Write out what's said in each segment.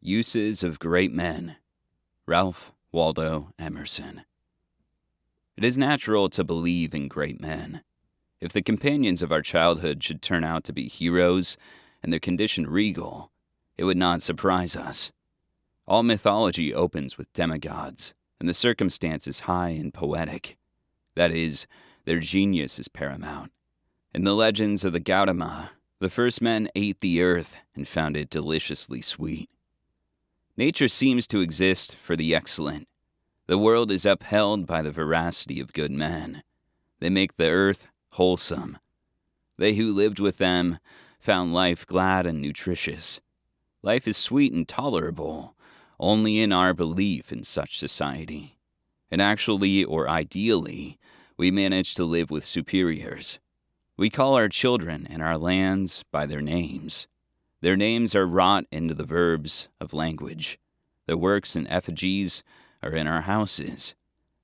Uses of Great Men. Ralph Waldo Emerson. It is natural to believe in great men. If the companions of our childhood should turn out to be heroes and their condition regal, it would not surprise us. All mythology opens with demigods, and the circumstance is high and poetic. That is, their genius is paramount. In the legends of the Gautama, the first men ate the earth and found it deliciously sweet. Nature seems to exist for the excellent. The world is upheld by the veracity of good men. They make the earth wholesome. They who lived with them found life glad and nutritious. Life is sweet and tolerable only in our belief in such society. And actually or ideally, we manage to live with superiors. We call our children and our lands by their names. Their names are wrought into the verbs of language. Their works and effigies are in our houses,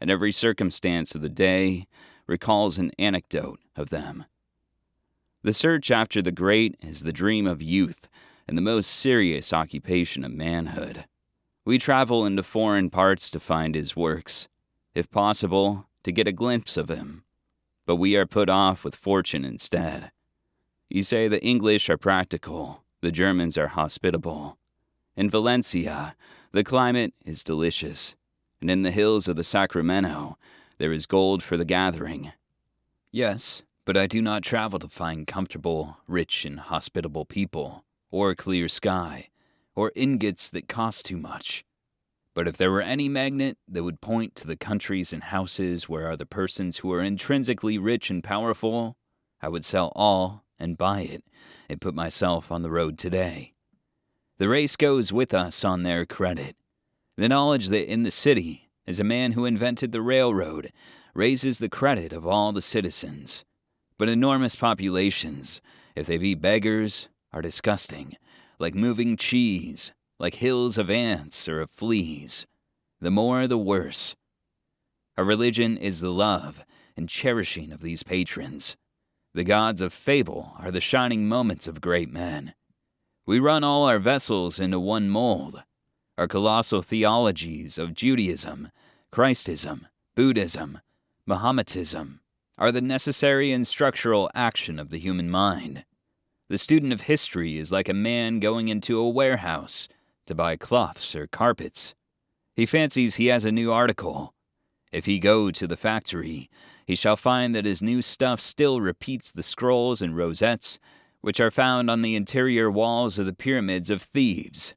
and every circumstance of the day recalls an anecdote of them. The search after the great is the dream of youth and the most serious occupation of manhood. We travel into foreign parts to find his works, if possible, to get a glimpse of him. But we are put off with fortune instead. You say the English are practical, the Germans are hospitable. In Valencia, the climate is delicious, and in the hills of the Sacramento, there is gold for the gathering. Yes, but I do not travel to find comfortable, rich, and hospitable people, or a clear sky, or ingots that cost too much. But if there were any magnet that would point to the countries and houses where are the persons who are intrinsically rich and powerful, I would sell all and buy it and put myself on the road today. The race goes with us on their credit. The knowledge that in the city is a man who invented the railroad raises the credit of all the citizens. But enormous populations, if they be beggars, are disgusting, like moving cheese, like hills of ants or of fleas. The more, the worse. Our religion is the love and cherishing of these patrons. The gods of fable are the shining moments of great men. We run all our vessels into one mold. Our colossal theologies of Judaism, Christism, Buddhism, Mahometanism are the necessary and structural action of the human mind. The student of history is like a man going into a warehouse to buy cloths or carpets. He fancies he has a new article. If he go to the factory, he shall find that his new stuff still repeats the scrolls and rosettes which are found on the interior walls of the pyramids of Thebes.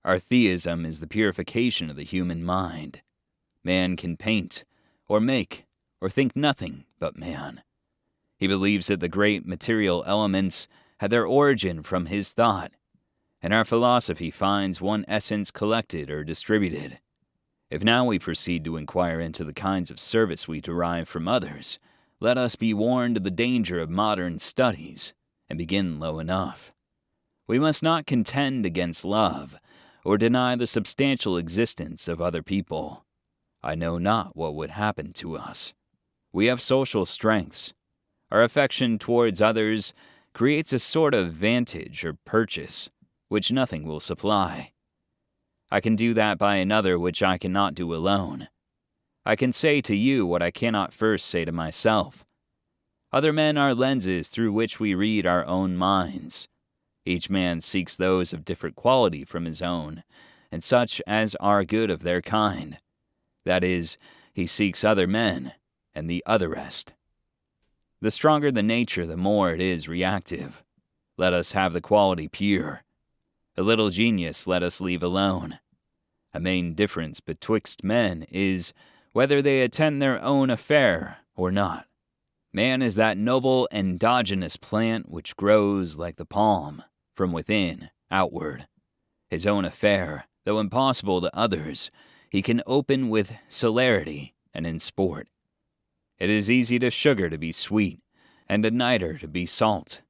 Our theism is the purification of the human mind. Man can paint, or make, or think nothing but man. He believes that the great material elements had their origin from his thought, and our philosophy finds one essence collected or distributed. If now we proceed to inquire into the kinds of service we derive from others, let us be warned of the danger of modern studies, and begin low enough. We must not contend against love, or deny the substantial existence of other people. I know not what would happen to us. We have social strengths. Our affection towards others creates a sort of vantage or purchase, which nothing will supply. I can do that by another which I cannot do alone. I can say to you what I cannot first say to myself. Other men are lenses through which we read our own minds. Each man seeks those of different quality from his own, and such as are good of their kind. That is, he seeks other men, and the other rest. The stronger the nature, the more it is reactive. Let us have the quality pure. A little genius let us leave alone. A main difference betwixt men is whether they attend their own affair or not. Man is that noble endogenous plant which grows like the palm, from within, outward. His own affair, though impossible to others, he can open with celerity and in sport. It is easy to sugar to be sweet, and to nitre to be salt.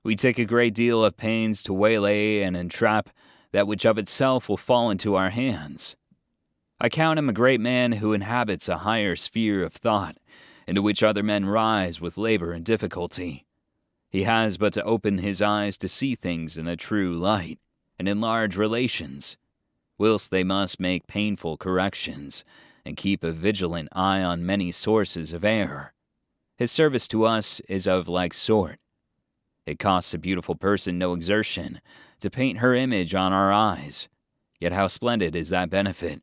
We take a great deal of pains to waylay and entrap that which of itself will fall into our hands. I count him a great man who inhabits a higher sphere of thought, into which other men rise with labor and difficulty. He has but to open his eyes to see things in a true light, and enlarge relations, whilst they must make painful corrections and keep a vigilant eye on many sources of error. His service to us is of like sort. It costs a beautiful person no exertion to paint her image on our eyes, yet how splendid is that benefit!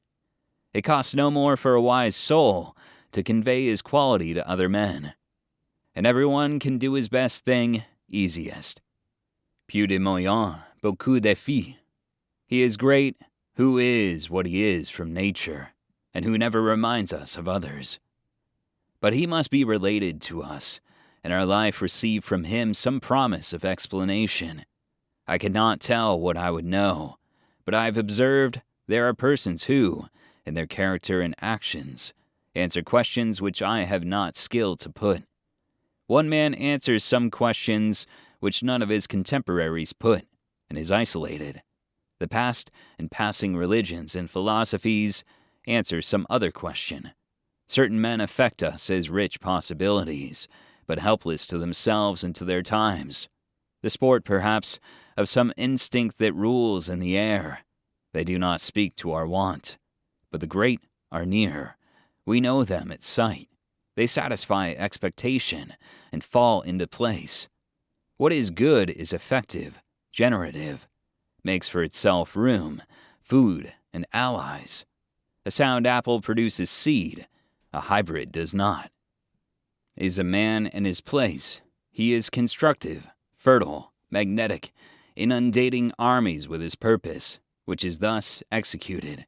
It costs no more for a wise soul to convey his quality to other men, and everyone can do his best thing easiest. Peu de moyens, beaucoup d'effets. He is great who is what he is from nature, and who never reminds us of others. But he must be related to us, and our life receive from him some promise of explanation. I cannot tell what I would know, but I have observed there are persons who, in their character and actions, answer questions which I have not skill to put. One man answers some questions which none of his contemporaries put, and is isolated. The past and passing religions and philosophies answer some other question. Certain men affect us as rich possibilities, but helpless to themselves and to their times. The sport, perhaps, of some instinct that rules in the air. They do not speak to our want, but the great are near. We know them at sight. They satisfy expectation and fall into place. What is good is effective, generative, makes for itself room, food, and allies. A sound apple produces seed, a hybrid does not. Is a man in his place, he is constructive, fertile, magnetic, inundating armies with his purpose, which is thus executed.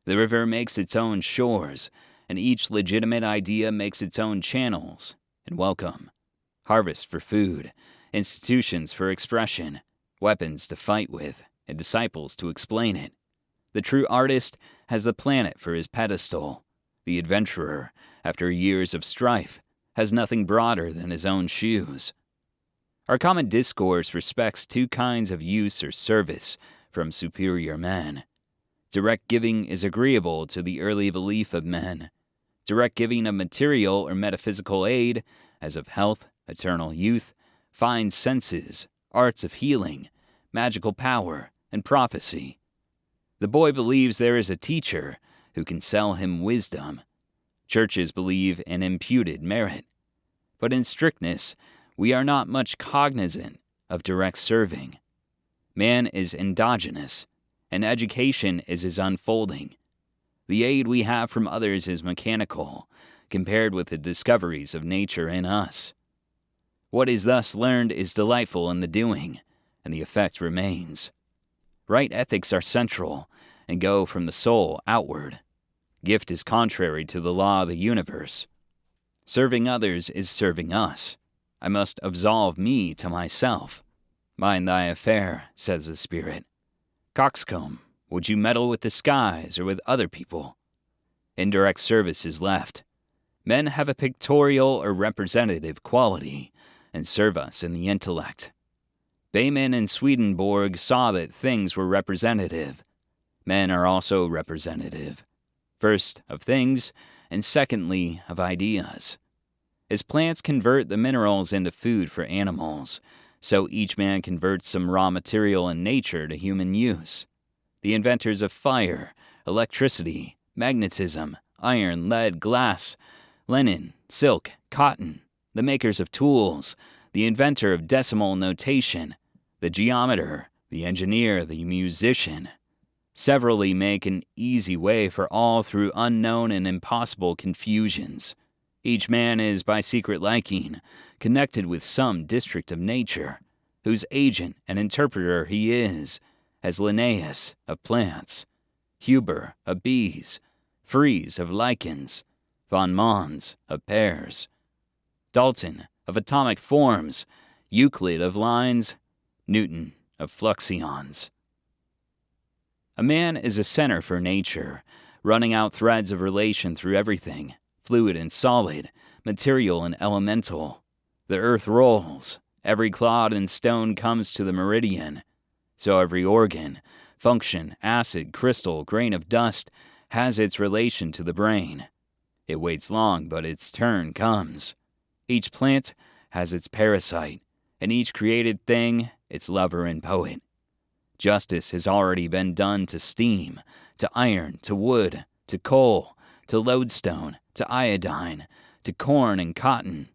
The river makes its own shores, and each legitimate idea makes its own channels and welcome. Harvest for food, institutions for expression, weapons to fight with, and disciples to explain it. The true artist has the planet for his pedestal. The adventurer, after years of strife, has nothing broader than his own shoes. Our common discourse respects two kinds of use or service from superior men. Direct giving is agreeable to the early belief of men. Direct giving of material or metaphysical aid, as of health, eternal youth, fine senses, arts of healing, magical power, and prophecy. The boy believes there is a teacher who can sell him wisdom. Churches believe in imputed merit. But in strictness, we are not much cognizant of direct serving. Man is endogenous, and education is his unfolding. The aid we have from others is mechanical, compared with the discoveries of nature in us. What is thus learned is delightful in the doing, and the effect remains. Right ethics are central, and go from the soul outward. Gift is contrary to the law of the universe. Serving others is serving us. I must absolve me to myself. Mind thy affair, says the Spirit. Coxcomb, would you meddle with the skies or with other people? Indirect service is left. Men have a pictorial or representative quality, and serve us in the intellect. Bayman and Swedenborg saw that things were representative. Men are also representative. First, of things, and secondly, of ideas. As plants convert the minerals into food for animals, so each man converts some raw material in nature to human use. The inventors of fire, electricity, magnetism, iron, lead, glass, linen, silk, cotton, the makers of tools, the inventor of decimal notation, the geometer, the engineer, the musician, severally make an easy way for all through unknown and impossible confusions. Each man is, by secret liking, connected with some district of nature, whose agent and interpreter he is, as Linnaeus of plants, Huber of bees, Fries of lichens, von Mons of pears, Dalton of atomic forms, Euclid of lines, Newton of fluxions. A man is a center for nature, running out threads of relation through everything, fluid and solid, material and elemental. The earth rolls, every clod and stone comes to the meridian. So every organ, function, acid, crystal, grain of dust, has its relation to the brain. It waits long, but its turn comes. Each plant has its parasite, and each created thing its lover and poet. Justice has already been done to steam, to iron, to wood, to coal, to lodestone, to iodine, to corn and cotton.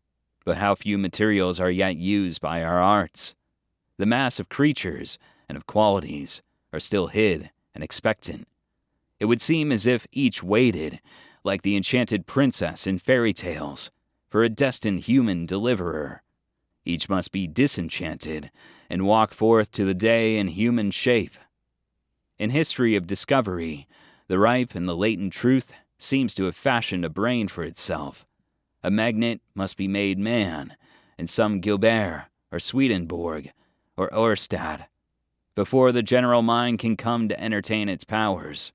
But how few materials are yet used by our arts. The mass of creatures and of qualities are still hid and expectant. It would seem as if each waited, like the enchanted princess in fairy tales, for a destined human deliverer. Each must be disenchanted and walk forth to the day in human shape. In history of discovery, the ripe and the latent truth seems to have fashioned a brain for itself. A magnet must be made man, and some Gilbert, or Swedenborg, or Oerstad, before the general mind can come to entertain its powers.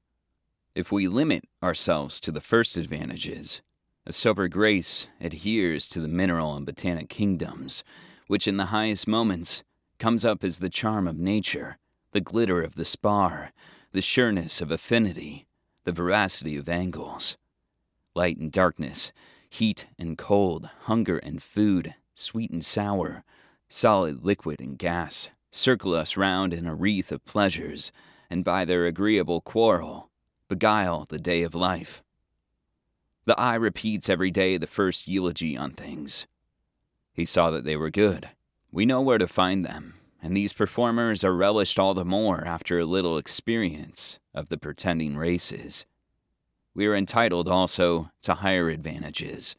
If we limit ourselves to the first advantages, a sober grace adheres to the mineral and botanic kingdoms, which in the highest moments comes up as the charm of nature, the glitter of the spar, the sureness of affinity, the veracity of angles. Light and darkness, heat and cold, hunger and food, sweet and sour, solid, liquid, and gas, circle us round in a wreath of pleasures, and by their agreeable quarrel, beguile the day of life. The eye repeats every day the first eulogy on things. He saw that they were good. We know where to find them, and these performers are relished all the more after a little experience of the pretending races. We are entitled also to higher advantages.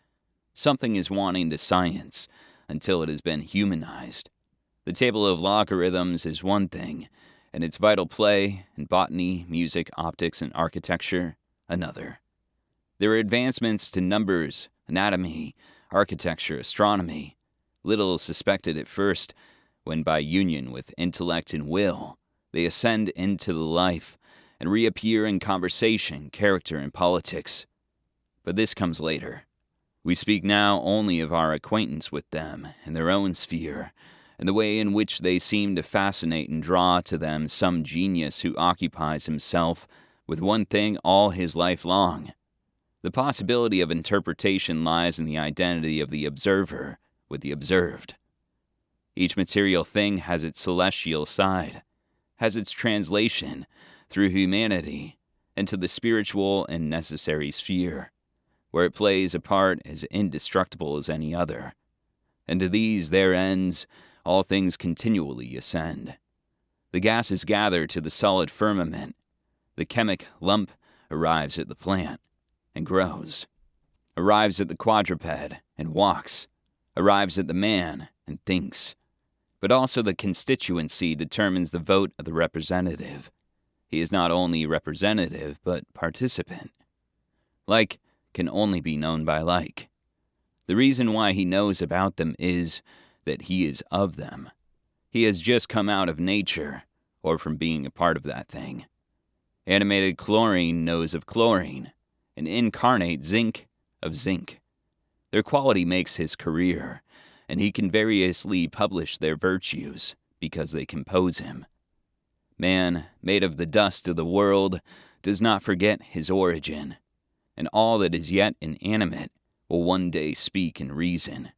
Something is wanting to science until it has been humanized. The table of logarithms is one thing, and its vital play in botany, music, optics, and architecture another. There are advancements to numbers, anatomy, architecture, astronomy, little suspected at first, when by union with intellect and will, they ascend into the life and reappear in conversation, character, and politics. But this comes later. We speak now only of our acquaintance with them in their own sphere, and the way in which they seem to fascinate and draw to them some genius who occupies himself with one thing all his life long. The possibility of interpretation lies in the identity of the observer with the observed. Each material thing has its celestial side, has its translation through humanity into the spiritual and necessary sphere, where it plays a part as indestructible as any other. And to these their ends all things continually ascend. The gases gather to the solid firmament. The chemic lump arrives at the plant and grows, arrives at the quadruped and walks, arrives at the man and thinks. But also the constituency determines the vote of the representative. He is not only representative, but participant. Like can only be known by like. The reason why he knows about them is that he is of them. He has just come out of nature, or from being a part of that thing. Animated chlorine knows of chlorine, and incarnate zinc of zinc. Their quality makes his career, and he can variously publish their virtues, because they compose him. Man, made of the dust of the world, does not forget his origin, and all that is yet inanimate will one day speak and reason.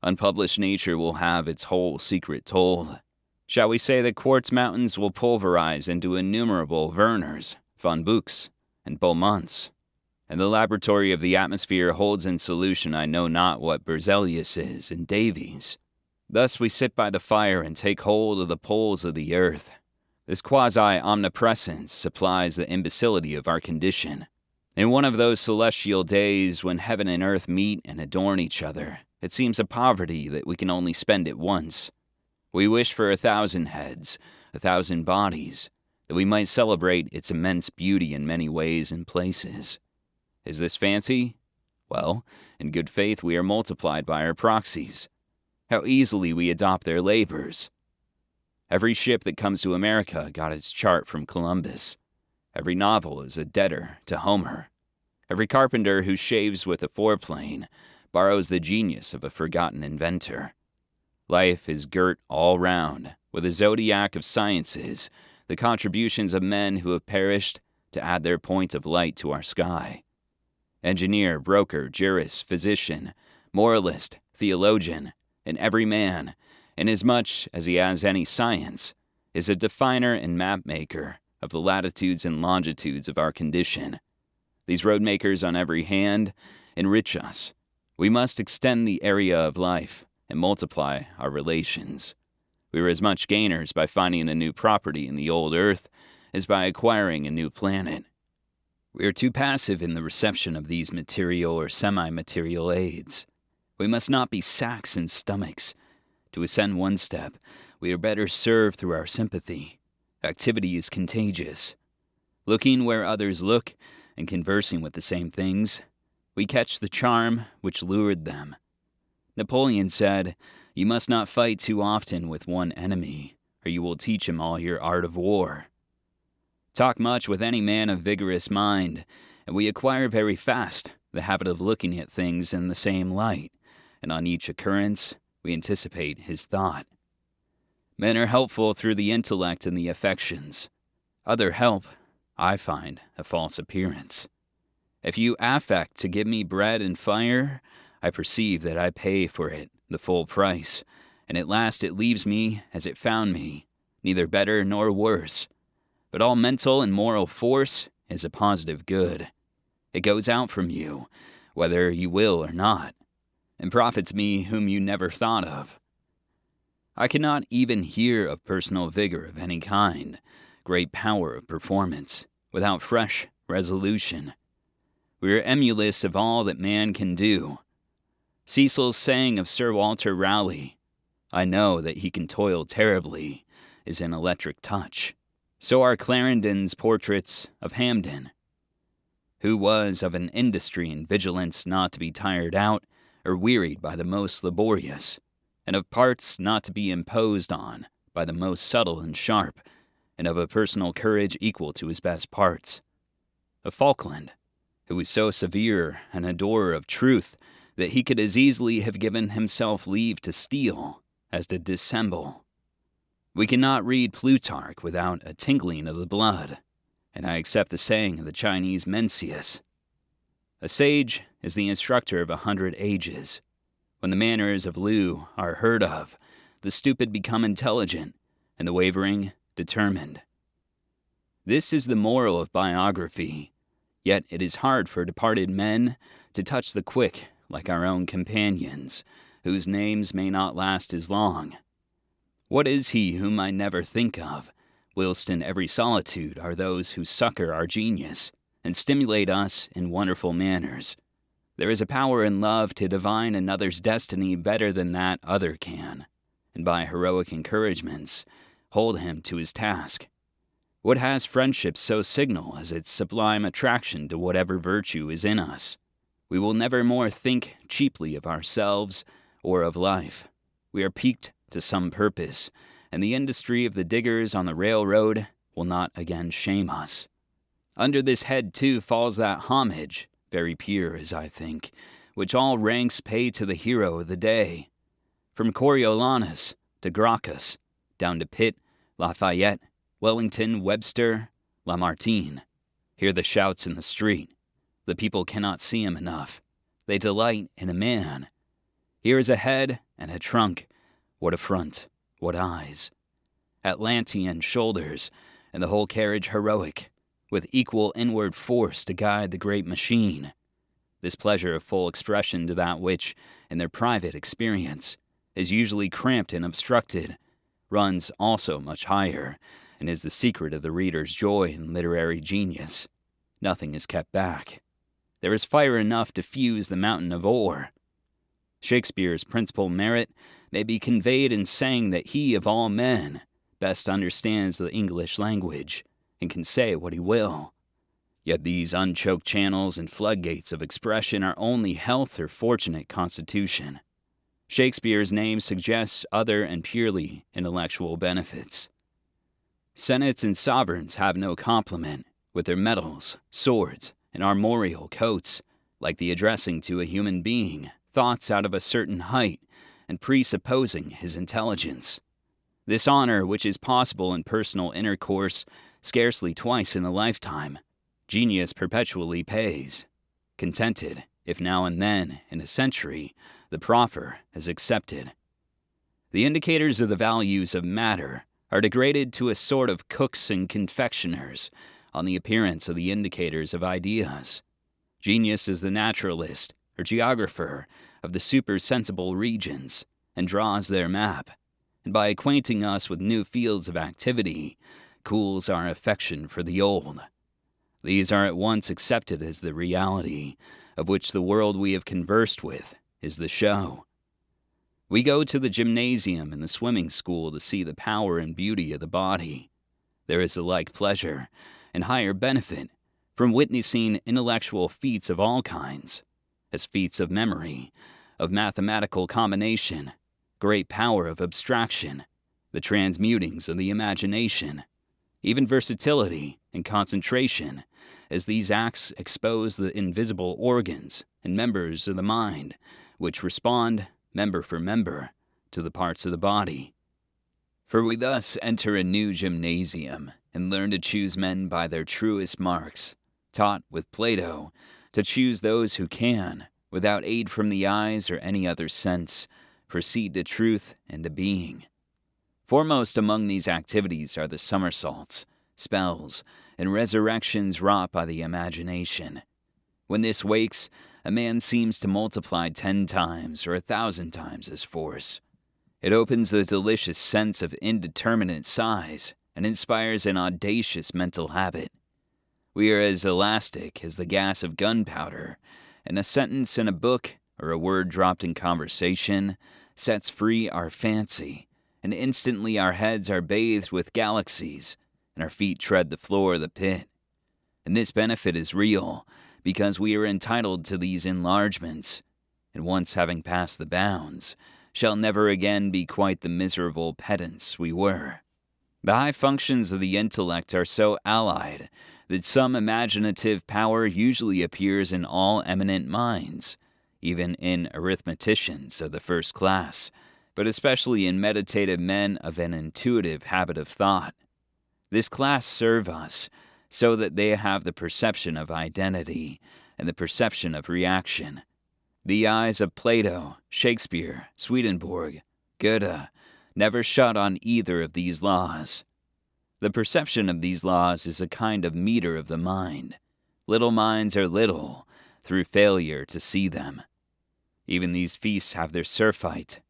Unpublished nature will have its whole secret told. Shall we say that quartz mountains will pulverize into innumerable Werners, von Buchs, and Beaumonts, and the laboratory of the atmosphere holds in solution I know not what Berzelius is and Davies. Thus we sit by the fire and take hold of the poles of the earth. This quasi-omnipresence supplies the imbecility of our condition. In one of those celestial days when heaven and earth meet and adorn each other, it seems a poverty that we can only spend it once. We wish for 1,000 heads, 1,000 bodies, that we might celebrate its immense beauty in many ways and places. Is this fancy? Well, in good faith we are multiplied by our proxies. How easily we adopt their labors. Every ship that comes to America got its chart from Columbus. Every novel is a debtor to Homer. Every carpenter who shaves with a foreplane borrows the genius of a forgotten inventor. Life is girt all round with a zodiac of sciences, the contributions of men who have perished to add their point of light to our sky. Engineer, broker, jurist, physician, moralist, theologian, and every man, inasmuch as he has any science, is a definer and map maker of the latitudes and longitudes of our condition. These road makers on every hand enrich us. We must extend the area of life and multiply our relations. We are as much gainers by finding a new property in the old earth as by acquiring a new planet. We are too passive in the reception of these material or semi-material aids. We must not be sacks and stomachs. To ascend one step, we are better served through our sympathy. Activity is contagious. Looking where others look and conversing with the same things, we catch the charm which lured them. Napoleon said, "You must not fight too often with one enemy, or you will teach him all your art of war." Talk much with any man of vigorous mind, and we acquire very fast the habit of looking at things in the same light, and on each occurrence we anticipate his thought. Men are helpful through the intellect and the affections. Other help, I find, a false appearance. If you affect to give me bread and fire, I perceive that I pay for it the full price, and at last it leaves me as it found me, neither better nor worse. But all mental and moral force is a positive good. It goes out from you, whether you will or not, and profits me whom you never thought of. I cannot even hear of personal vigor of any kind, great power of performance, without fresh resolution. We are emulous of all that man can do. Cecil's saying of Sir Walter Raleigh, "I know that he can toil terribly," is an electric touch. So are Clarendon's portraits of Hampden, who was of an industry and vigilance not to be tired out or wearied by the most laborious, and of parts not to be imposed on by the most subtle and sharp, and of a personal courage equal to his best parts. Of Falkland, who was so severe an adorer of truth that he could as easily have given himself leave to steal as to dissemble. We cannot read Plutarch without a tingling of the blood, and I accept the saying of the Chinese Mencius. A sage is the instructor of 100 ages. When the manners of Liu are heard of, the stupid become intelligent, and the wavering determined. This is the moral of biography, yet it is hard for departed men to touch the quick like our own companions, whose names may not last as long. What is he whom I never think of, whilst in every solitude are those who succor our genius and stimulate us in wonderful manners? There is a power in love to divine another's destiny better than that other can, and by heroic encouragements hold him to his task. What has friendship so signal as its sublime attraction to whatever virtue is in us? We will never more think cheaply of ourselves or of life. We are piqued to some purpose, and the industry of the diggers on the railroad will not again shame us. Under this head, too, falls that homage, very pure, as I think, which all ranks pay to the hero of the day. From Coriolanus to Gracchus, down to Pitt, Lafayette, Wellington, Webster, Lamartine. Hear the shouts in the street. The people cannot see him enough. They delight in a man. Here is a head and a trunk. What a front, what eyes. Atlantean shoulders, and the whole carriage heroic, with equal inward force to guide the great machine. This pleasure of full expression to that which, in their private experience, is usually cramped and obstructed, runs also much higher, and is the secret of the reader's joy in literary genius. Nothing is kept back. There is fire enough to fuse the mountain of ore. Shakespeare's principal merit may be conveyed in saying that he, of all men, best understands the English language, and can say what he will. Yet these unchoked channels and floodgates of expression are only health or fortunate constitution. Shakespeare's name suggests other and purely intellectual benefits. Senates and sovereigns have no complement, with their medals, swords, and armorial coats, like the addressing to a human being thoughts out of a certain height and presupposing his intelligence. This honor, which is possible in personal intercourse scarcely twice in a lifetime, genius perpetually pays. Contented, if now and then, in a century, the proffer is accepted. The indicators of the values of matter are degraded to a sort of cooks and confectioners on the appearance of the indicators of ideas. Genius is the naturalist or geographer of the supersensible regions and draws their map, and by acquainting us with new fields of activity, cools our affection for the old. These are at once accepted as the reality, of which the world we have conversed with is the show. We go to the gymnasium and the swimming school to see the power and beauty of the body. There is a like pleasure and higher benefit from witnessing intellectual feats of all kinds, as feats of memory, of mathematical combination, great power of abstraction, the transmutings of the imagination, even versatility and concentration, as these acts expose the invisible organs and members of the mind, which respond, member for member, to the parts of the body. For we thus enter a new gymnasium and learn to choose men by their truest marks, taught with Plato to choose those who can, without aid from the eyes or any other sense, proceed to truth and to being. Foremost among these activities are the somersaults, spells, and resurrections wrought by the imagination. When this wakes, a man seems to multiply 10 times or 1,000 times his force. It opens the delicious sense of indeterminate size and inspires an audacious mental habit. We are as elastic as the gas of gunpowder, and a sentence in a book or a word dropped in conversation sets free our fancy, and instantly our heads are bathed with galaxies, and our feet tread the floor of the pit. And this benefit is real, because we are entitled to these enlargements, and once having passed the bounds, shall never again be quite the miserable pedants we were. The high functions of the intellect are so allied that some imaginative power usually appears in all eminent minds, even in arithmeticians of the first class, but especially in meditative men of an intuitive habit of thought. This class serve us so that they have the perception of identity and the perception of reaction. The eyes of Plato, Shakespeare, Swedenborg, Goethe never shut on either of these laws. The perception of these laws is a kind of meter of the mind. Little minds are little through failure to see them. Even these feasts have their surfeit.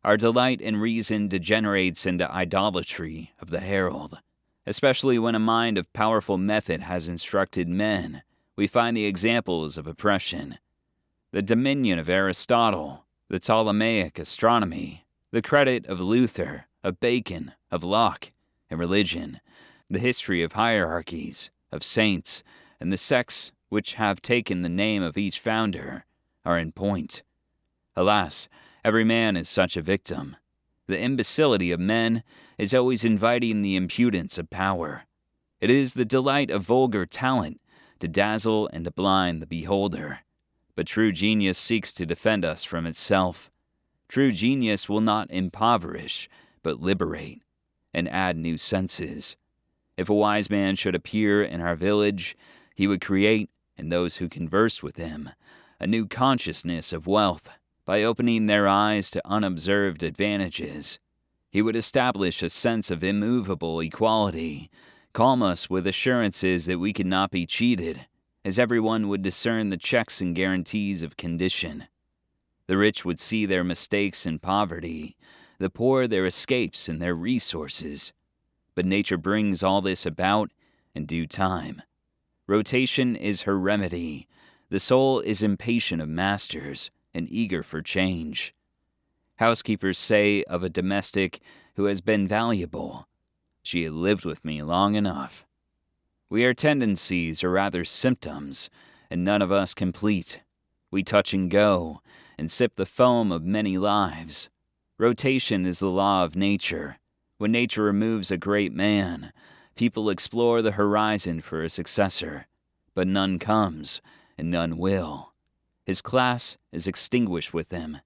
Our delight in reason degenerates into idolatry of the herald. Especially when a mind of powerful method has instructed men, we find the examples of oppression. The dominion of Aristotle, the Ptolemaic astronomy, the credit of Luther, of Bacon, of Locke, and religion, the history of hierarchies, of saints, and the sects which have taken the name of each founder, are in point. Alas, every man is such a victim. The imbecility of men is always inviting the impudence of power. It is the delight of vulgar talent to dazzle and to blind the beholder. But true genius seeks to defend us from itself. True genius will not impoverish, but liberate, and add new senses. If a wise man should appear in our village, he would create, in those who converse with him, a new consciousness of wealth, by opening their eyes to unobserved advantages. He would establish a sense of immovable equality, calm us with assurances that we could not be cheated, as everyone would discern the checks and guarantees of condition. The rich would see their mistakes in poverty, the poor their escapes and their resources. But nature brings all this about in due time. Rotation is her remedy. The soul is impatient of masters, and eager for change. Housekeepers say of a domestic who has been valuable, "She had lived with me long enough." We are tendencies, or rather symptoms, and none of us complete. We touch and go, and sip the foam of many lives. Rotation is the law of nature. When nature removes a great man, people explore the horizon for a successor, but none comes, and none will. His class is extinguished with him.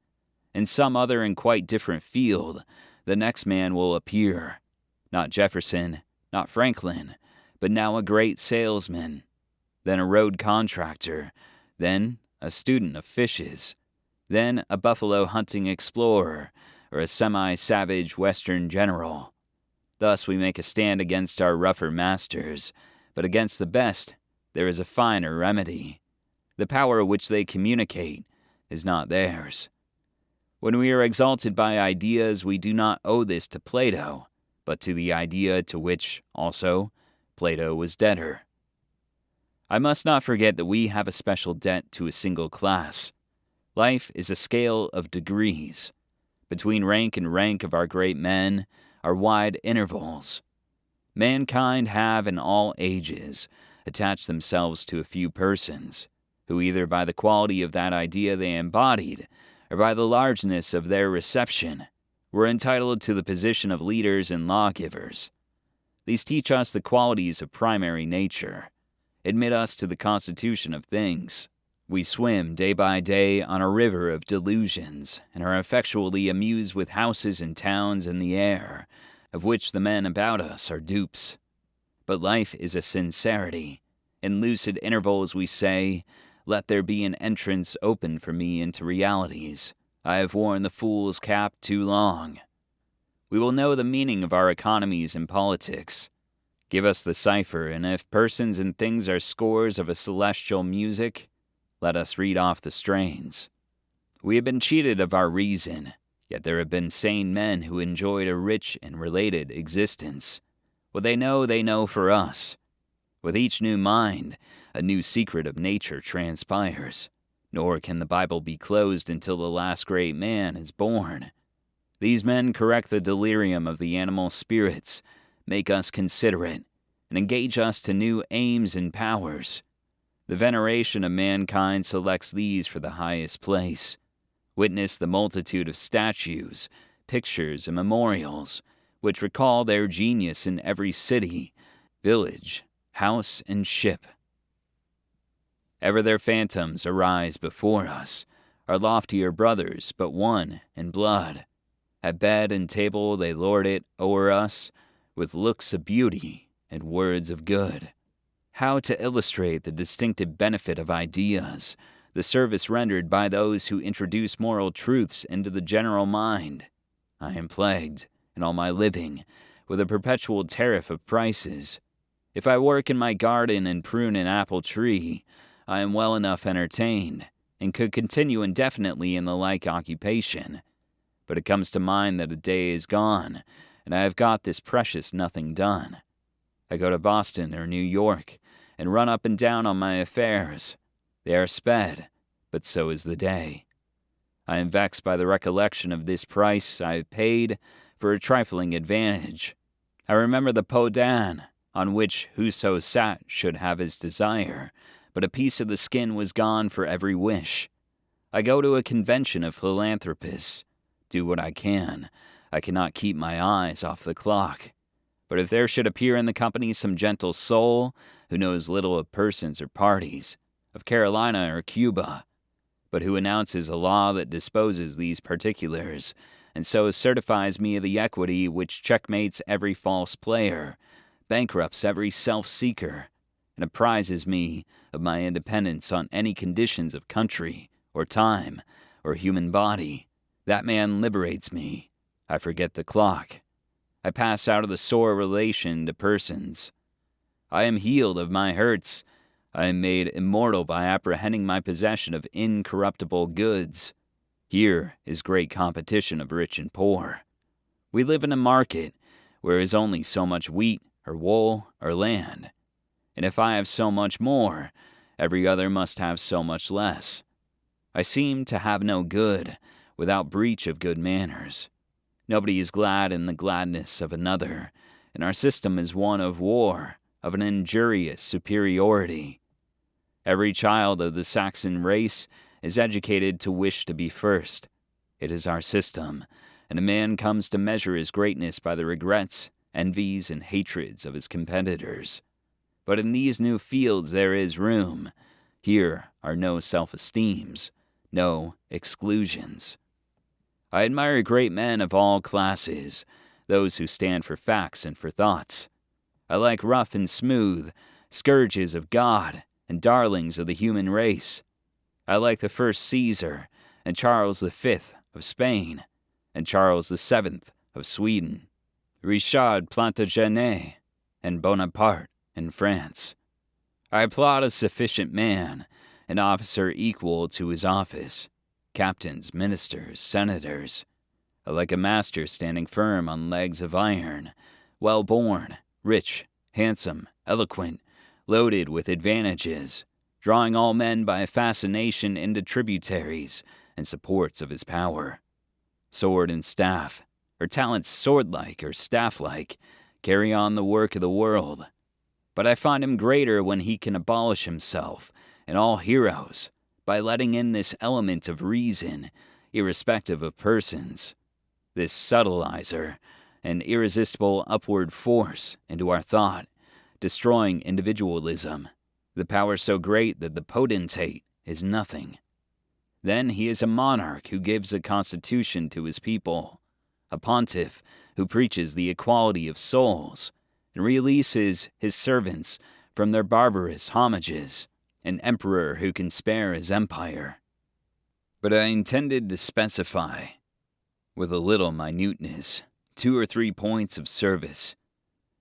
In some other and quite different field, the next man will appear. Not Jefferson, not Franklin, but now a great salesman, then a road contractor, then a student of fishes, then a buffalo hunting explorer, or a semi-savage Western general. Thus we make a stand against our rougher masters, but against the best there is a finer remedy. The power which they communicate is not theirs. When we are exalted by ideas, we do not owe this to Plato, but to the idea to which, also, Plato was debtor. I must not forget that we have a special debt to a single class. Life is a scale of degrees. Between rank and rank of our great men are wide intervals. Mankind have, in all ages, attached themselves to a few persons, who either by the quality of that idea they embodied, or by the largeness of their reception, were entitled to the position of leaders and lawgivers. These teach us the qualities of primary nature, admit us to the constitution of things. We swim day by day on a river of delusions, and are effectually amused with houses and towns in the air, of which the men about us are dupes. But life is a sincerity. In lucid intervals we say, "Let there be an entrance open for me into realities. I have worn the fool's cap too long." We will know the meaning of our economies and politics. Give us the cipher, and if persons and things are scores of a celestial music, let us read off the strains. We have been cheated of our reason, yet there have been sane men who enjoyed a rich and related existence. What they know for us. With each new mind, a new secret of nature transpires, nor can the Bible be closed until the last great man is born. These men correct the delirium of the animal spirits, make us considerate, and engage us to new aims and powers. The veneration of mankind selects these for the highest place. Witness the multitude of statues, pictures, and memorials, which recall their genius in every city, village, house, and ship. Ever their phantoms arise before us, our loftier brothers, but one in blood. At bed and table they lord it o'er us, with looks of beauty and words of good. How to illustrate the distinctive benefit of ideas, the service rendered by those who introduce moral truths into the general mind? I am plagued, in all my living, with a perpetual tariff of prices. If I work in my garden and prune an apple tree, I am well enough entertained, and could continue indefinitely in the like occupation. But it comes to mind that a day is gone, and I have got this precious nothing done. I go to Boston or New York, and run up and down on my affairs. They are sped, but so is the day. I am vexed by the recollection of this price I have paid for a trifling advantage. I remember the peau d'âne, on which whoso sat should have his desire, but a piece of the skin was gone for every wish. I go to a convention of philanthropists. Do what I cannot keep my eyes off the clock. But if there should appear in the company some gentle soul who knows little of persons or parties, of Carolina or Cuba, but who announces a law that disposes these particulars, and so certifies me of the equity which checkmates every false player, bankrupts every self-seeker, and apprises me of my independence on any conditions of country, or time, or human body, that man liberates me. I forget the clock. I pass out of the sore relation to persons. I am healed of my hurts. I am made immortal by apprehending my possession of incorruptible goods. Here is great competition of rich and poor. We live in a market where is only so much wheat or wool or land. And if I have so much more, every other must have so much less. I seem to have no good without breach of good manners. Nobody is glad in the gladness of another, and our system is one of war, of an injurious superiority. Every child of the Saxon race is educated to wish to be first. It is our system, and a man comes to measure his greatness by the regrets, envies, and hatreds of his competitors. But in these new fields there is room. Here are no self-esteems, no exclusions. I admire great men of all classes, those who stand for facts and for thoughts. I like rough and smooth, scourges of God and darlings of the human race. I like the first Caesar and Charles V of Spain and Charles VII of Sweden. Richard Plantagenet, and Bonaparte in France. I applaud a sufficient man, an officer equal to his office, captains, ministers, senators, like a master standing firm on legs of iron, well-born, rich, handsome, eloquent, loaded with advantages, drawing all men by a fascination into tributaries and supports of his power. Sword and staff, or talents sword-like or staff-like, carry on the work of the world. But I find him greater when he can abolish himself and all heroes by letting in this element of reason, irrespective of persons, this subtilizer, an irresistible upward force into our thought, destroying individualism, the power so great that the potentate is nothing. Then he is a monarch who gives a constitution to his people, a pontiff who preaches the equality of souls, and releases his servants from their barbarous homages, an emperor who can spare his empire. But I intended to specify, with a little minuteness, 2 or 3 points of service.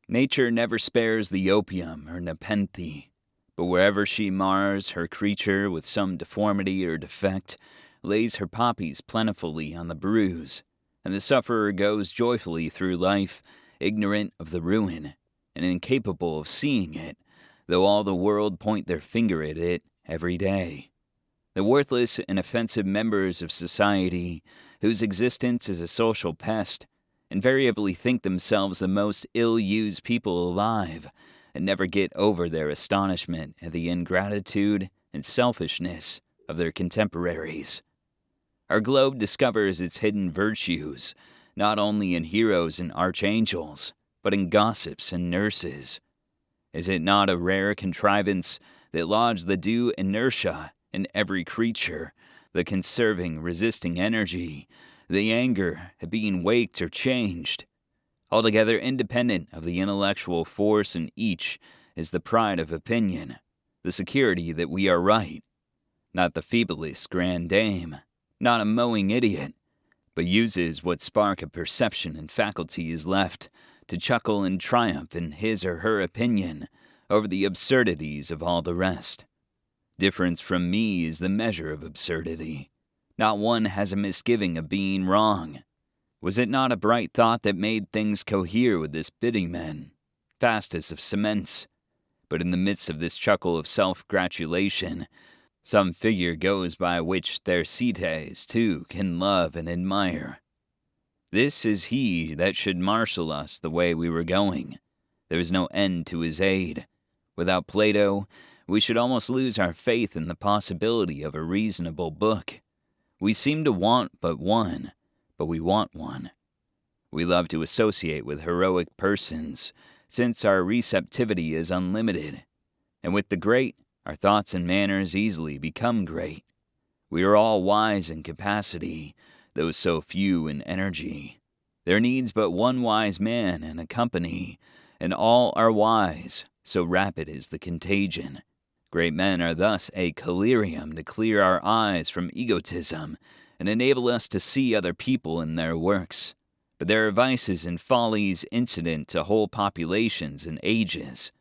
Nature never spares the opium or nepenthe, but wherever she mars her creature with some deformity or defect, lays her poppies plentifully on the bruise, and the sufferer goes joyfully through life, ignorant of the ruin, and incapable of seeing it, though all the world point their finger at it every day. The worthless and offensive members of society, whose existence is a social pest, invariably think themselves the most ill-used people alive, and never get over their astonishment at the ingratitude and selfishness of their contemporaries. Our globe discovers its hidden virtues, not only in heroes and archangels, but in gossips and nurses. Is it not a rare contrivance that lodge the due inertia in every creature, the conserving, resisting energy, the anger at being waked or changed? Altogether independent of the intellectual force in each is the pride of opinion, the security that we are right. Not the feeblest grand dame, not a mowing idiot, but uses what spark of perception and faculty is left to chuckle and triumph in his or her opinion over the absurdities of all the rest. Difference from me is the measure of absurdity. Not one has a misgiving of being wrong. Was it not a bright thought that made things cohere with this bidding men, fastest of cements? But in the midst of this chuckle of self-gratulation, some figure goes by which Thersites, too, can love and admire. This is he that should marshal us the way we were going. There is no end to his aid. Without Plato, we should almost lose our faith in the possibility of a reasonable book. We seem to want but one, but we want one. We love to associate with heroic persons, since our receptivity is unlimited, and with the great, our thoughts and manners easily become great. We are all wise in capacity, though so few in energy. There needs but one wise man in a company, and all are wise, so rapid is the contagion. Great men are thus a collyrium to clear our eyes from egotism and enable us to see other people in their works. But there are vices and follies incident to whole populations and ages.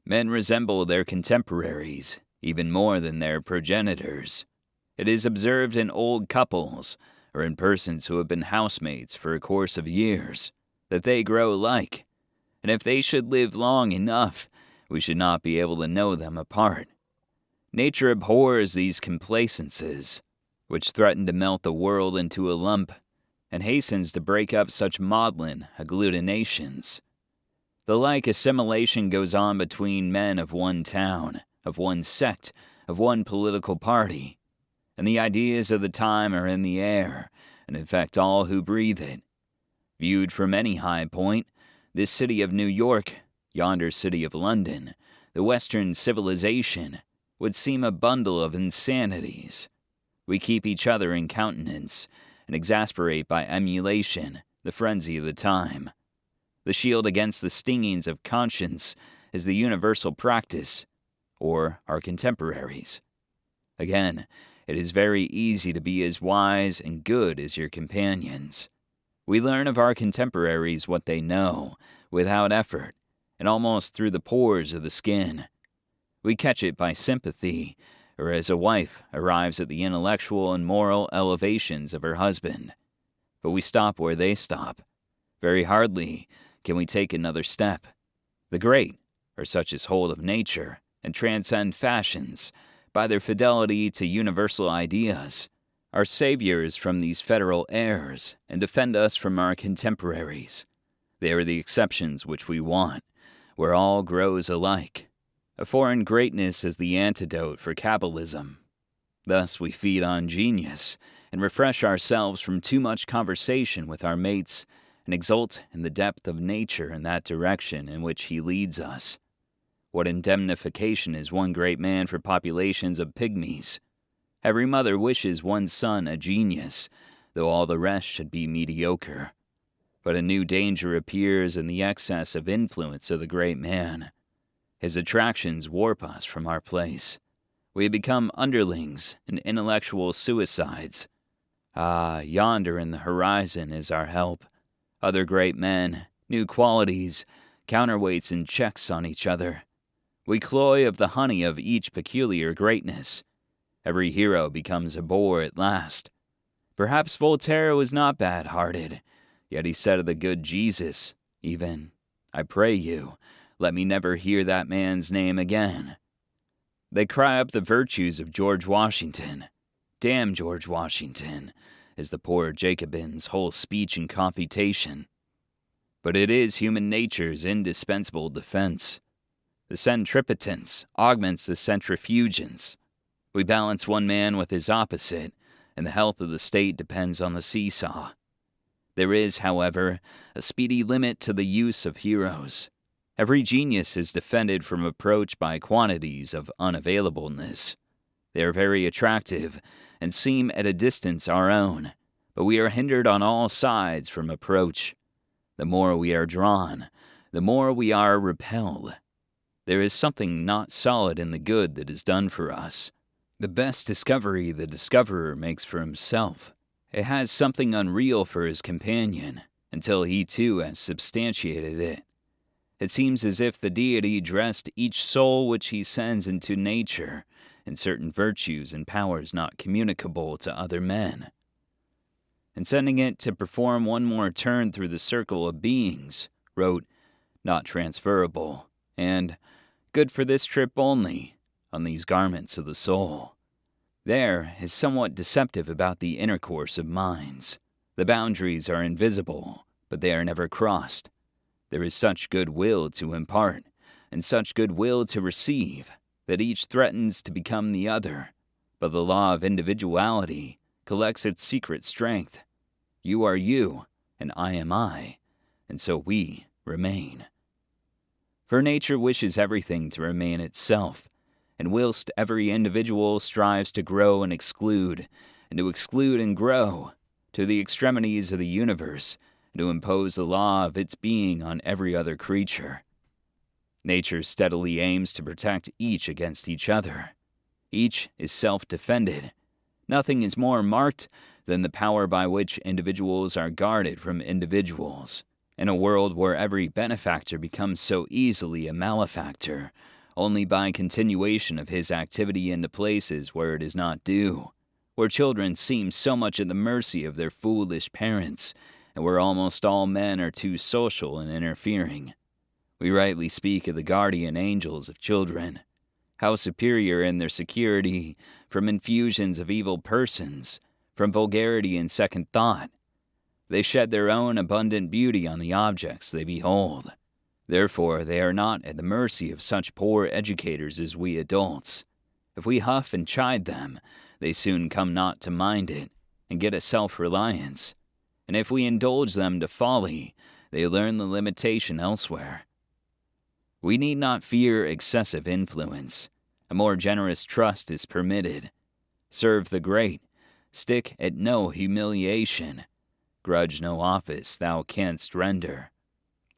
Men resemble their contemporaries, even more than their progenitors. It is observed in old couples, or in persons who have been housemates for a course of years, that they grow alike, and if they should live long enough, we should not be able to know them apart. Nature abhors these complacences, which threaten to melt the world into a lump, and hastens to break up such maudlin agglutinations. The like assimilation goes on between men of one town, of one sect, of one political party, and the ideas of the time are in the air, and infect all who breathe it. Viewed from any high point, this city of New York, yonder city of London, the Western civilization, would seem a bundle of insanities. We keep each other in countenance, and exasperate by emulation the frenzy of the time. The shield against the stingings of conscience is the universal practice, or our contemporaries. Again, it is very easy to be as wise and good as your companions. We learn of our contemporaries what they know, without effort, and almost through the pores of the skin. We catch it by sympathy, or as a wife arrives at the intellectual and moral elevations of her husband. But we stop where they stop. Very hardly can we take another step. The great are such as hold of nature and transcend fashions by their fidelity to universal ideas, are saviors from these federal errors and defend us from our contemporaries. They are the exceptions which we want, where all grows alike. A foreign greatness is the antidote for cabalism. Thus we feed on genius and refresh ourselves from too much conversation with our mates and exult in the depth of nature in that direction in which he leads us. What indemnification is one great man for populations of pygmies? Every mother wishes one son a genius, though all the rest should be mediocre. But a new danger appears in the excess of influence of the great man. His attractions warp us from our place. We become underlings and intellectual suicides. Ah, yonder in the horizon is our help. Other great men, new qualities, counterweights and checks on each other. We cloy of the honey of each peculiar greatness. Every hero becomes a bore at last. Perhaps Voltaire was not bad-hearted, yet he said of the good Jesus, even, "I pray you, let me never hear that man's name again." They cry up the virtues of George Washington. Damn George Washington, is the poor Jacobin's whole speech and confutation. But it is human nature's indispensable defense. The centripetence augments the centrifugence. We balance one man with his opposite, and the health of the state depends on the seesaw. There is, however, a speedy limit to the use of heroes. Every genius is defended from approach by quantities of unavailableness. They are very attractive, and seem at a distance our own, but we are hindered on all sides from approach. The more we are drawn, the more we are repelled. There is something not solid in the good that is done for us. The best discovery the discoverer makes for himself. It has something unreal for his companion, until he too has substantiated it. It seems as if the deity dressed each soul which he sends into nature in certain virtues and powers not communicable to other men, and sending it to perform one more turn through the circle of beings, wrote, "Not transferable," and "Good for this trip only," on these garments of the soul. There is somewhat deceptive about the intercourse of minds. The boundaries are invisible, but they are never crossed. There is such good will to impart, and such good will to receive, that each threatens to become the other, but the law of individuality collects its secret strength. You are you, and I am I, and so we remain. For nature wishes everything to remain itself, and whilst every individual strives to grow and to exclude and grow, to the extremities of the universe, and to impose the law of its being on every other creature, nature steadily aims to protect each against each other. Each is self-defended. Nothing is more marked than the power by which individuals are guarded from individuals. In a world where every benefactor becomes so easily a malefactor, only by continuation of his activity into places where it is not due, where children seem so much at the mercy of their foolish parents, and where almost all men are too social and interfering. We rightly speak of the guardian angels of children. How superior in their security from infusions of evil persons, from vulgarity and second thought. They shed their own abundant beauty on the objects they behold. Therefore, they are not at the mercy of such poor educators as we adults. If we huff and chide them, they soon come not to mind it, and get a self-reliance. And if we indulge them to folly, they learn the limitation elsewhere. We need not fear excessive influence. A more generous trust is permitted. Serve the great. Stick at no humiliation. Grudge no office thou canst render.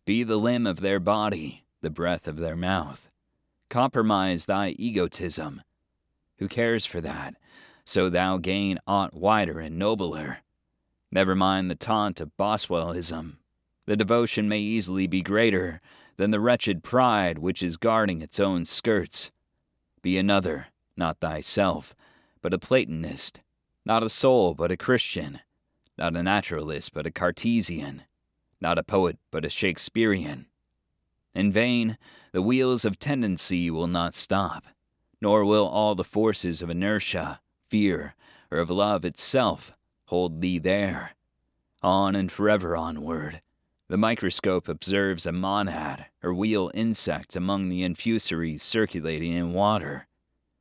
Be the limb of their body, the breath of their mouth. Compromise thy egotism. Who cares for that, so thou gain aught wider and nobler? Never mind the taunt of Boswellism. The devotion may easily be greater than the wretched pride which is guarding its own skirts. Be another, not thyself, but a Platonist, not a soul but a Christian, not a naturalist but a Cartesian, not a poet but a Shakespearean. In vain, the wheels of tendency will not stop, nor will all the forces of inertia, fear, or of love itself hold thee there. On and forever onward. The microscope observes a monad or wheel insect among the infusories circulating in water.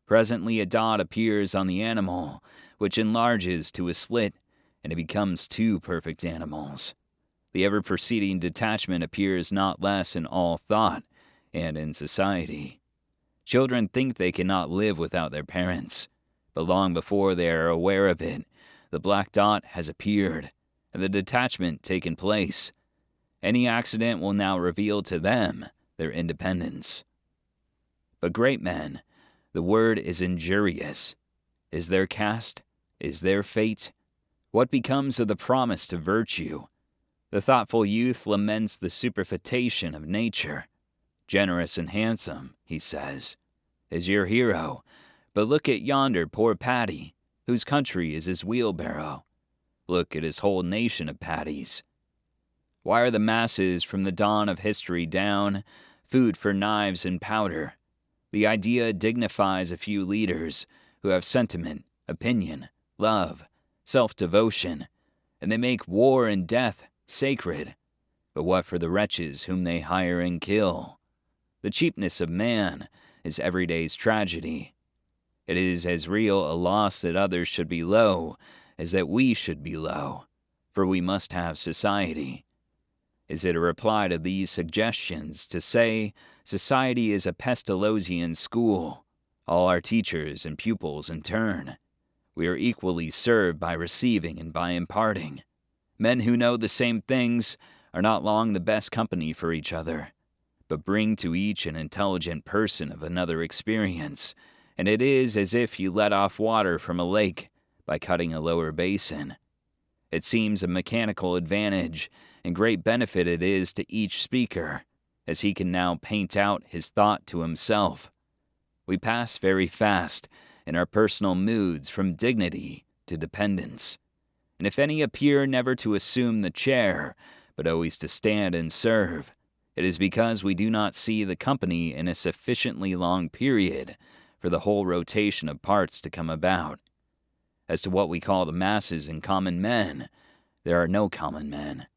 Presently a dot appears on the animal, which enlarges to a slit, and it becomes two perfect animals. The ever-proceeding detachment appears not less in all thought and in society. Children think they cannot live without their parents, but long before they are aware of it, the black dot has appeared, and the detachment taken place. Any accident will now reveal to them their independence. But great men, the word is injurious. Is their caste? Is their fate? What becomes of the promise to virtue? The thoughtful youth laments the superfetation of nature. Generous and handsome, he says, is your hero, but look at yonder poor Paddy, whose country is his wheelbarrow. Look at his whole nation of Paddies. Why are the masses from the dawn of history down food for knives and powder? The idea dignifies a few leaders who have sentiment, opinion, love, self-devotion, and they make war and death sacred. But what for the wretches whom they hire and kill? The cheapness of man is every day's tragedy. It is as real a loss that others should be low as that we should be low, for we must have society. Is it a reply to these suggestions to say society is a Pestalozzian school, all our teachers and pupils in turn? We are equally served by receiving and by imparting. Men who know the same things are not long the best company for each other, but bring to each an intelligent person of another experience, and it is as if you let off water from a lake by cutting a lower basin. It seems a mechanical advantage, and great benefit it is to each speaker, as he can now paint out his thought to himself. We pass very fast in our personal moods from dignity to dependence, and if any appear never to assume the chair, but always to stand and serve, it is because we do not see the company in a sufficiently long period for the whole rotation of parts to come about. As to what we call the masses and common men, there are no common men.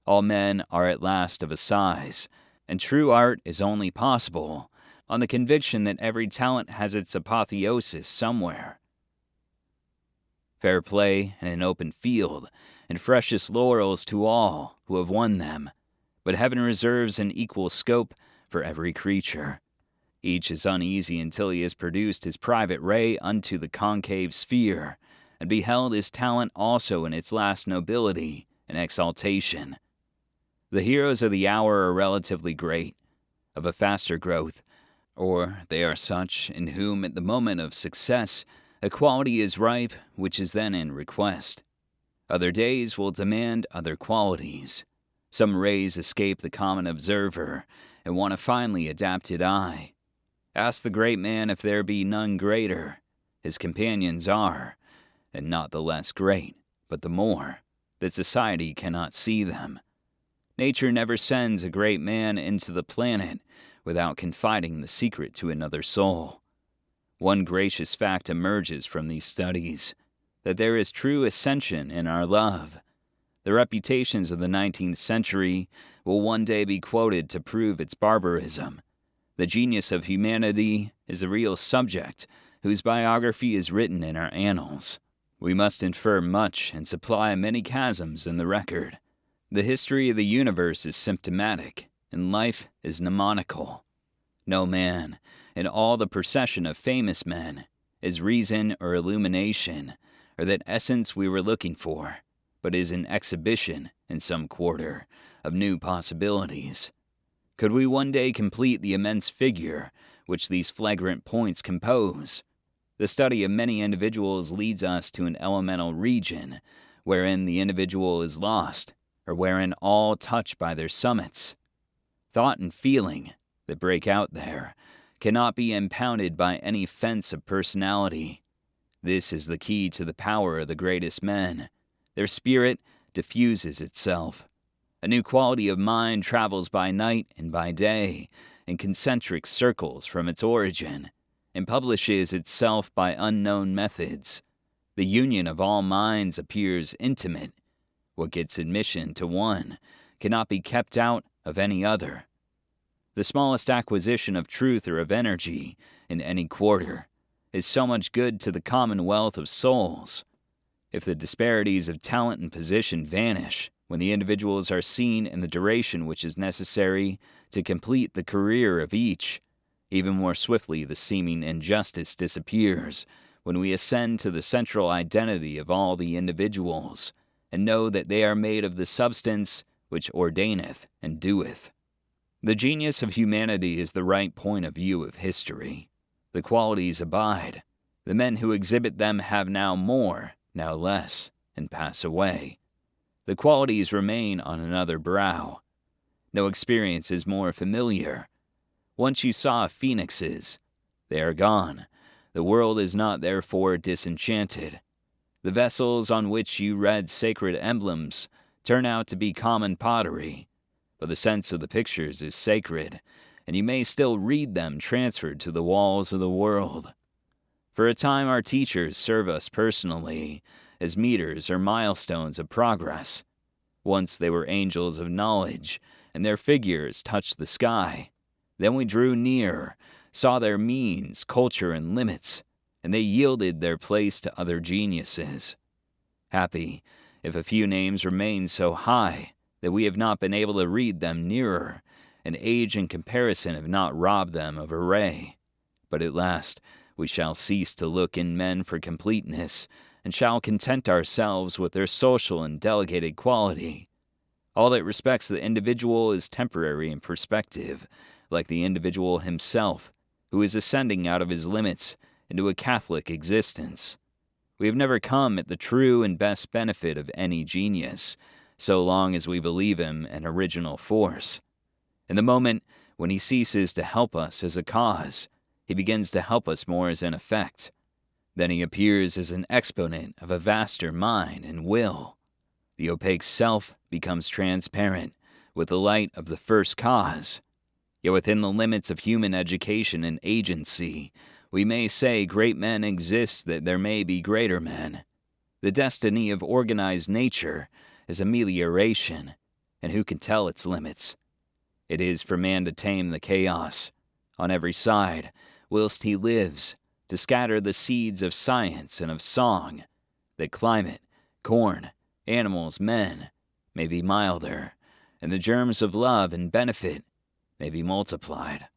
All men are at last of a size, and true art is only possible on the conviction that every talent has its apotheosis somewhere. Fair play and an open field, and freshest laurels to all who have won them, but heaven reserves an equal scope for every creature. Each is uneasy until he has produced his private ray unto the concave sphere, and beheld his talent also in its last nobility and exaltation. The heroes of the hour are relatively great, of a faster growth, or they are such in whom at the moment of success a quality is ripe which is then in request. Other days will demand other qualities. Some rays escape the common observer and want a finely adapted eye. Ask the great man if there be none greater. His companions are, and not the less great, but the more, that society cannot see them. Nature never sends a great man into the planet without confiding the secret to another soul. One gracious fact emerges from these studies, that there is true ascension in our love. The reputations of the 19th century will one day be quoted to prove its barbarism. The genius of humanity is the real subject whose biography is written in our annals. We must infer much and supply many chasms in the record. The history of the universe is symptomatic, and life is mnemonical. No man, in all the procession of famous men, is reason or illumination, or that essence we were looking for, but is an exhibition, in some quarter, of new possibilities. Could we one day complete the immense figure which these flagrant points compose? The study of many individuals leads us to an elemental region wherein the individual is lost, or wherein all touch by their summits. Thought and feeling that break out there cannot be impounded by any fence of personality. This is the key to the power of the greatest men. Their spirit diffuses itself. A new quality of mind travels by night and by day in concentric circles from its origin, and publishes itself by unknown methods. The union of all minds appears intimate. What gets admission to one cannot be kept out of any other. The smallest acquisition of truth or of energy in any quarter is so much good to the commonwealth of souls. If the disparities of talent and position vanish when the individuals are seen in the duration which is necessary to complete the career of each, even more swiftly the seeming injustice disappears when we ascend to the central identity of all the individuals, and know that they are made of the substance which ordaineth and doeth. The genius of humanity is the right point of view of history. The qualities abide. The men who exhibit them have now more, now less, and pass away. The qualities remain on another brow. No experience is more familiar. Once you saw phoenixes. They are gone. The world is not therefore disenchanted. The vessels on which you read sacred emblems turn out to be common pottery, but the sense of the pictures is sacred, and you may still read them transferred to the walls of the world. For a time our teachers serve us personally as meters or milestones of progress. Once they were angels of knowledge, and their figures touched the sky. Then we drew near, saw their means, culture, and limits, and they yielded their place to other geniuses. Happy if a few names remain so high that we have not been able to read them nearer, and age and comparison have not robbed them of a ray. But at last we shall cease to look in men for completeness, and shall content ourselves with their social and delegated quality. All that respects the individual is temporary in perspective, like the individual himself, who is ascending out of his limits into a Catholic existence. We have never come at the true and best benefit of any genius, so long as we believe him an original force. In the moment when he ceases to help us as a cause, he begins to help us more as an effect. Then he appears as an exponent of a vaster mind and will. The opaque self becomes transparent with the light of the first cause. Yet within the limits of human education and agency, we may say great men exist that there may be greater men. The destiny of organized nature is amelioration, and who can tell its limits? It is for man to tame the chaos on every side, whilst he lives, to scatter the seeds of science and of song, that climate, corn, animals, men, may be milder, and the germs of love and benefit may be multiplied.